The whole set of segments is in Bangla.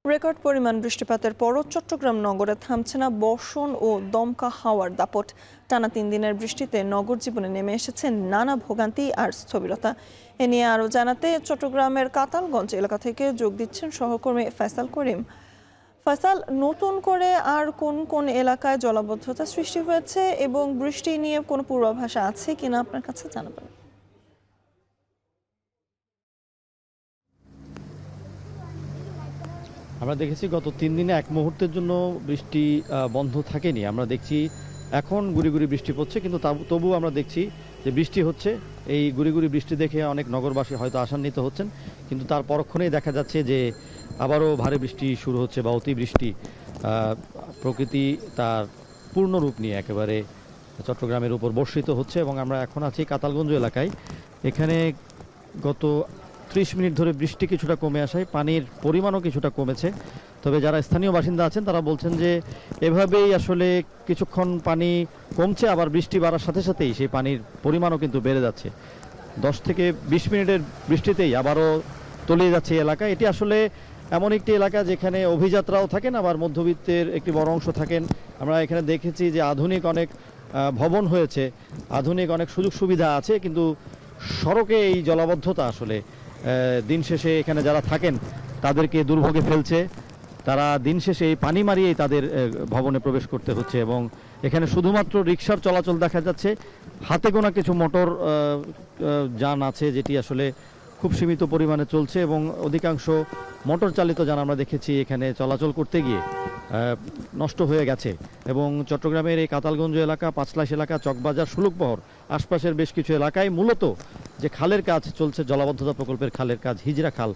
রেকর্ড পরিমাণ বৃষ্টিপাতের পরও চট্টগ্রাম নগরে থামছে না বর্ষণ ও দমকা হাওয়ার দাপট। টানা 3 দিনের বৃষ্টিতে নগর জীবনে নেমে এসেছে নানা ভোগান্তি আর স্থবিরতা। এ নিয়ে আরও জানাতে চট্টগ্রামের কাতালগঞ্জ এলাকা থেকে যোগ দিচ্ছেন সহকর্মী ফয়সাল করিম। ফয়সাল, নতুন করে আর কোন কোন এলাকায় জলাবদ্ধতা সৃষ্টি হয়েছে এবং বৃষ্টি নিয়ে কোনো পূর্বাভাস আছে কিনা আপনার কাছে জানাবেন। আমরা দেখেছি গত 3 দিনে এক মুহূর্তের জন্য বৃষ্টি বন্ধ থাকেনি। আমরা দেখছি এখন গুড়ি গুড়ি বৃষ্টি পড়ছে, কিন্তু তবুও আমরা দেখছি যে বৃষ্টি হচ্ছে। এই গুড়ি গুড়ি বৃষ্টি দেখে অনেক নগরবাসী হয়তো আশান্বিত হচ্ছেন, কিন্তু তার পরক্ষণেই দেখা যাচ্ছে যে আবারও ভারী বৃষ্টি শুরু হচ্ছে বা অতিবৃষ্টি। প্রকৃতি তার পূর্ণ রূপ নিয়ে একেবারে চট্টগ্রামের উপর বর্ষিত হচ্ছে। এবং আমরা এখন আছি কাতালগঞ্জ এলাকায়। এখানে গত 30 মিনিট ধরে বৃষ্টি কিছুটা কমে আসায় পানির পরিমাণও কিছুটা কমেছে। তবে যারা স্থানীয় বাসিন্দা আছেন তারা বলছেন যে এভাবেই আসলে কিছুক্ষণ পানি কমছে, আবার বৃষ্টি বাড়ার সাথে সাথেই সেই পানির পরিমাণও কিন্তু বেড়ে যাচ্ছে। 10 থেকে 20 মিনিটের বৃষ্টিতেই আবারও তলিয়ে যাচ্ছে এলাকা। এটি আসলে এমন একটি এলাকা যেখানে অভিযাত্রাও থাকেন, আবার মধ্যবিত্তের একটি বড় অংশ থাকেন। আমরা এখানে দেখেছি যে আধুনিক অনেক ভবন হয়েছে, আধুনিক অনেক সুযোগ সুবিধা আছে, কিন্তু সড়কে এই জলাবদ্ধতা আসলে দিন শেষে এখানে যারা থাকেন তাদেরকে দুর্ভোগে ফেলছে। তারা দিন শেষে এই পানি মারিয়েই তাদের ভবনে প্রবেশ করতে হচ্ছে। এবং এখানে শুধুমাত্র রিকশার চলাচল দেখা যাচ্ছে, হাতে গোনা কিছু মোটর যান আছে যেটি আসলে খুব সীমিত পরিমাণে চলছে, এবং অধিকাংশ মোটর চালিত যান আমরা দেখেছি এখানে চলাচল করতে গিয়ে নষ্ট হয়ে গেছে। এবং চট্টগ্রামের এই কাতালগঞ্জ এলাকা, পাঁচলাইশ এলাকা, চকবাজার, সুলুকবহর আশপাশের বেশ কিছু এলাকায় মূলত যে খালের কাজ চলছে, জলাবদ্ধতা প্রকল্পের খালের কাজ, হিজরা খাল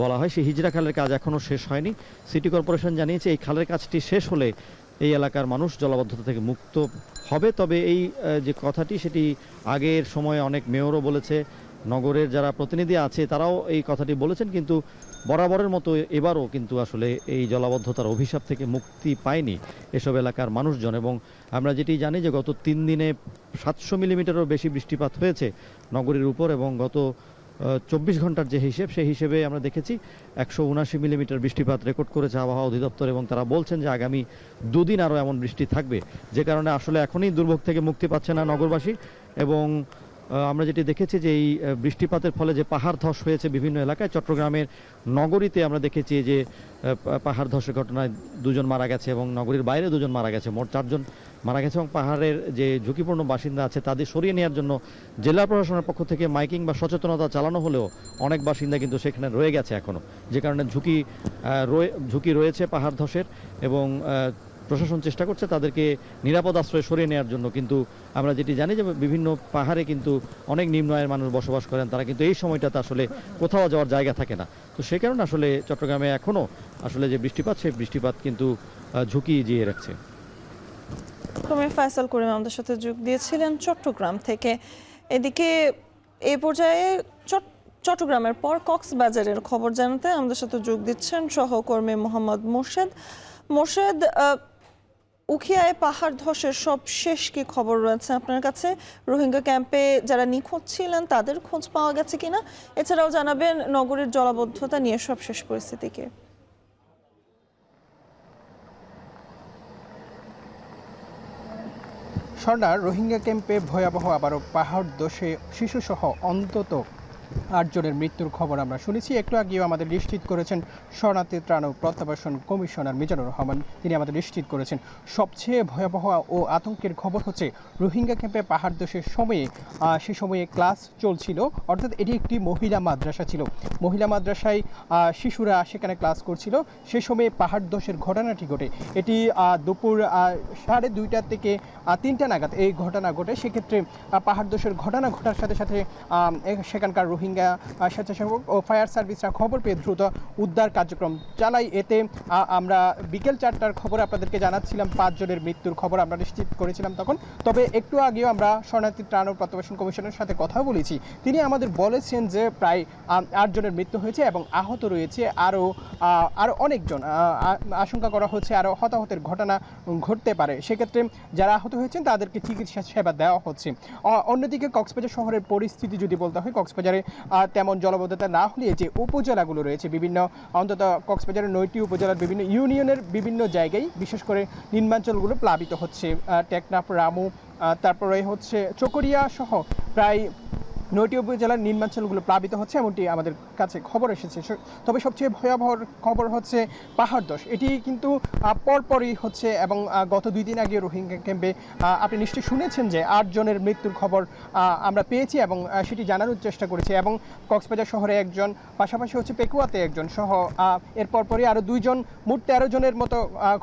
বলা হয়, সেই হিজরা খালের কাজ এখনও শেষ হয়নি। সিটি কর্পোরেশন জানিয়েছে এই খালের কাজটি শেষ হলে এই এলাকার মানুষ জলাবদ্ধতা থেকে মুক্ত হবে। তবে এই যে কথাটি সেটি আগের সময়ে অনেক মেয়রও বলেছে, নগরের যারা প্রতিনিধি আছে তারাও এই কথাটি বলেছেন, কিন্তু বরাবরের মতো এবারও কিন্তু আসলে এই জলাবদ্ধতার অভিশাপ থেকে মুক্তি পায়নি এসব এলাকার মানুষজন। এবং আমরা যেটি জানি যে গত 3 দিনে 700 মিলিমিটারও বেশি বৃষ্টিপাত হয়েছে নগরীর উপর, এবং গত 24 ঘন্টার যে হিসেব সেই হিসেবে আমরা দেখেছি 179 মিলিমিটার বৃষ্টিপাত রেকর্ড করেছে আবহাওয়া অধিদপ্তর। এবং তারা বলছেন যে আগামী 2 দিন আরও এমন বৃষ্টি থাকবে, যে কারণে আসলে এখনই দুর্ভোগ থেকে মুক্তি পাচ্ছে না নগরবাসী। এবং আমরা যেটি দেখেছি যে এই বৃষ্টিপাতের ফলে যে পাহাড় ধস হয়েছে বিভিন্ন এলাকায়, চট্টগ্রামের নগরীতে আমরা দেখেছি যে পাহাড় ধসের ঘটনায় 2 জন মারা গেছে এবং নগরীর বাইরে 2 জন মারা গেছে, মোট 4 জন মারা গেছে। এবং পাহাড়ের যে ঝুঁকিপূর্ণ বাসিন্দা আছে তাদের সরিয়ে নেওয়ার জন্য জেলা প্রশাসনের পক্ষ থেকে মাইকিং বা সচেতনতা চালানো হলেও অনেক বাসিন্দা কিন্তু সেখানে রয়ে গেছে এখনও, যে কারণে ঝুঁকি রয়েছে পাহাড় ধসের। এবং প্রশাসন চেষ্টা করছে তাদেরকে নিরাপদ আশ্রয়ে সরিয়ে নেওয়ার জন্য। কিন্তু আমরা যেটি জানি যে বিভিন্ন পাহাড়ে কিন্তু অনেক নিম্ন আয়ের মানুষ বসবাস করেন, তারা কিন্তু এই সময়টাতে আসলে কোথাও যাওয়ার জায়গা থাকে না। তো সেই কারণে আসলে চট্টগ্রামে এখনও আসলে যে বৃষ্টিপাত, সেই বৃষ্টিপাত কিন্তু ঝুঁকি জিয়ে রাখছে। ফয়সাল করিম আমাদের সাথে যোগ দিয়েছিলেন চট্টগ্রাম থেকে। এদিকে এই পর্যায়ে চট্টগ্রামের পর কক্সবাজারের খবর জানাতে আমাদের সাথে যোগ দিচ্ছেন সহকর্মী মোহাম্মদ মোর্শেদ। উখিয়ায় পাহাড় ধসের সব শেষ কি খবর রয়েছে আপনার কাছে? রোহিঙ্গা ক্যাম্পে যারা নিখোঁজ ছিলেন তাদের খোঁজ পাওয়া গেছে কিনা? এছাড়াও জানাবেন নগরীর জলাবদ্ধতা নিয়ে সবশেষ পরিস্থিতি কি? স্বর্ণার, রোহিঙ্গা ক্যাম্পে ভয়াবহ আবারও পাহাড় ধসে শিশুসহ অন্তত 8 জনের মৃত্যুর খবর আমরা শুনেছি। একটু আগেও আমাদের নিশ্চিত করেছেন শরণার্থী ত্রাণ ও প্রত্যাবাসন কমিশনার মিজানুর রহমান। তিনি আমাদের নিশ্চিত করেছেন সবচেয়ে ভয়াবহ ও আতঙ্কের খবর হচ্ছে রোহিঙ্গা ক্যাম্পে পাহাড় ধসের সময়ে সে সময়ে ক্লাস চলছিল, অর্থাৎ এটি একটি মহিলা মাদ্রাসা ছিল। মহিলা মাদ্রাসায় শিশুরা সেখানে ক্লাস করছিল, সে সময়ে পাহাড় ধসের ঘটনাটি ঘটে। এটি দুপুর 2:30 থেকে 3টা নাগাদ এই ঘটনা ঘটে। সেক্ষেত্রে পাহাড় ধসের ঘটনা ঘটার সাথে সাথে সেখানকার রোহিঙ্গা স্বেচ্ছাসেবক ও ফায়ার সার্ভিসরা খবর পেয়ে দ্রুত উদ্ধার কার্যক্রম চালায়। এতে আমরা বিকেল 4টার খবর আপনাদেরকে জানাচ্ছিলাম 5 জনের মৃত্যুর খবর আমরা নিশ্চিত করেছিলাম তখন। তবে একটু আগেও আমরা শরণার্থী ত্রাণ ও প্রত্যাবাসন কমিশনের সাথে কথা বলেছি, তিনি আমাদের বলেছেন যে প্রায় 8 জনের মৃত্যু হয়েছে এবং আহত রয়েছে আরও অনেকজন। আশঙ্কা করা হচ্ছে আরও হতাহতের ঘটনা ঘটতে পারে। সেক্ষেত্রে যারা আহত হয়েছেন তাদেরকে চিকিৎসা সেবা দেওয়া হচ্ছে। অন্যদিকে কক্সবাজার শহরের পরিস্থিতি যদি বলতে হয়, কক্সবাজারে তেমন জলাবদ্ধতা না হলে যে উপজেলাগুলো রয়েছে বিভিন্ন অন্তত কক্সবাজারের 9টি উপজেলার বিভিন্ন ইউনিয়নের বিভিন্ন জায়গায় বিশেষ করে নিম্নাঞ্চলগুলো প্লাবিত হচ্ছে। টেকনাফ, রামু, তারপরে হচ্ছে চকরিয়া সহ প্রায় 9টি উপজেলার নিম্নাঞ্চলগুলো প্লাবিত হচ্ছে এমনটি আমাদের কাছে খবর এসেছে। তবে সবচেয়ে ভয়াবহ খবর হচ্ছে পাহাড় ধস। এটি কিন্তু পরপরই হচ্ছে এবং গত 2 দিন আগে রোহিঙ্গা ক্যাম্পে আপনি নিশ্চয়ই শুনেছেন যে 8 জনের মৃত্যুর খবর আমরা পেয়েছি এবং সেটি জানানোর চেষ্টা করেছি এবং কক্সবাজার শহরে একজন, পাশাপাশি হচ্ছে পেকুয়াতে একজন সহ এর পরপরই আরও 2 জন, মোট 13 জনের মতো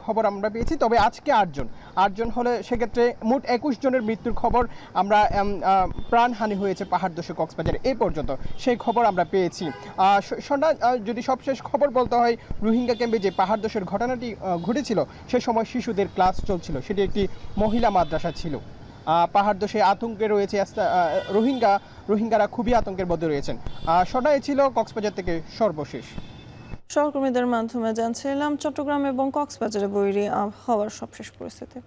খবর আমরা পেয়েছি। তবে আজকে 8 জন হলে সেক্ষেত্রে মোট 21 জনের মৃত্যুর খবর আমরা, প্রাণহানি হয়েছে পাহাড় ধসে কক্সবাজারে এই পর্যন্ত সেই খবর আমরা পেয়েছি। যদি সবশেষ খবর বলতে হয়, রোহিঙ্গা ক্যাম্পে যে পাহাড় ধসের ঘটনাটি ঘটেছিল সে সময় শিশুদের ক্লাস চলছিল, সেটি একটি মহিলা মাদ্রাসা ছিল। পাহাড় ধসে আতঙ্কে রয়েছে রোহিঙ্গারা খুবই আতঙ্কের মধ্যে রয়েছেন। শোনাই ছিল কক্সবাজার থেকে সর্বশেষ। সহকর্মীদের মাধ্যমে জানছিলাম চট্টগ্রাম এবং কক্সবাজারে বৈরী আবহাওয়ার সবশেষ পরিস্থিতি।